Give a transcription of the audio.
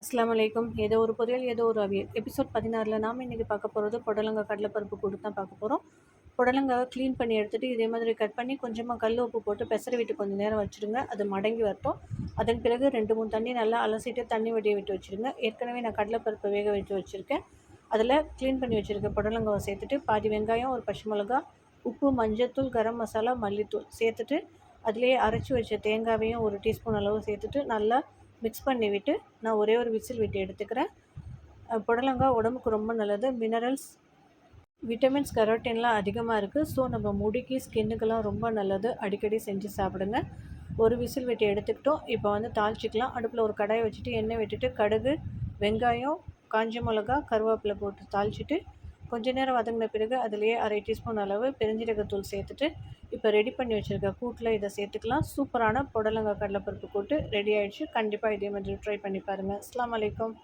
அஸ்ஸலாமு அலைக்கும். ஏதோ ஒரு பொரியல், ஏதோ ஒரு அவியல். எபிசோட் 16ல நாம இன்னைக்கு பார்க்க போகிறது புடலங்காய் கடலைப்பருப்பு கூட்டு தான் பார்க்க போகிறோம். புடலங்காவை க்ளீன் பண்ணி எடுத்துகிட்டு இதே மாதிரி கட் பண்ணி கொஞ்சமாக கல் உப்பு போட்டு பெசரி விட்டு கொஞ்சம் நேரம் வச்சுருங்க. அது மடங்கி வரட்டும். அதன் பிறகு 2-3 தண்ணி நல்லா அலசிட்டு தண்ணி வடிய விட்டு வச்சுருங்க. ஏற்கனவே நான் கடலைப்பருப்பை வேக வச்சு வச்சுருக்கேன். அதில் க்ளீன் பண்ணி வச்சுருக்க புடலங்காவை சேர்த்துட்டு பாதி வெங்காயம், ஒரு பச்சை மிளகா, உப்பு, மஞ்சத்தூள், கரம் மசாலா, மல்லித்தூள் சேர்த்துட்டு அதிலேயே அரைச்சி வச்ச தேங்காவையும் ஒரு டீஸ்பூன் அளவு சேர்த்துட்டு நல்லா மிக்ஸ் பண்ணி விட்டு நான் ஒரே ஒரு விசில் விட்டு எடுத்துக்கிறேன். புடலங்காய் உடம்புக்கு ரொம்ப நல்லது. மினரல்ஸ், விட்டமின்ஸ், கரோட்டின்லாம் அதிகமாக இருக்குது. ஸோ நம்ம முடிக்கு, ஸ்கின்னுக்கெல்லாம் ரொம்ப நல்லது. அடிக்கடி செஞ்சு சாப்பிடுங்க. ஒரு விசில் விட்டு எடுத்துக்கிட்டோம். இப்போ தாளிச்சிக்கலாம். அடுப்பில் ஒரு கடாயை வச்சுட்டு எண்ணெய் விட்டுட்டு கடுகு, வெங்காயம், காஞ்ச மிளகா, கருவேப்பிலை போட்டு தாளிச்சிட்டு கொஞ்ச நேரம் வதங்கின பிறகு அதிலேயே அரை டீஸ்பூன் அளவு பெருஞ்சீரகத்தூள் சேர்த்துட்டு இப்போ ரெடி பண்ணி வச்சுருக்க கூட்டில் இதை சேர்த்துக்கலாம். சூப்பரான புடலங்காய் கடலைப்பருப்பு கூட்டு ரெடி ஆகிடுச்சு. கண்டிப்பாக இதே மாதிரி ட்ரை பண்ணி பாருங்கள். அஸ்ஸலாமு அலைக்கும்.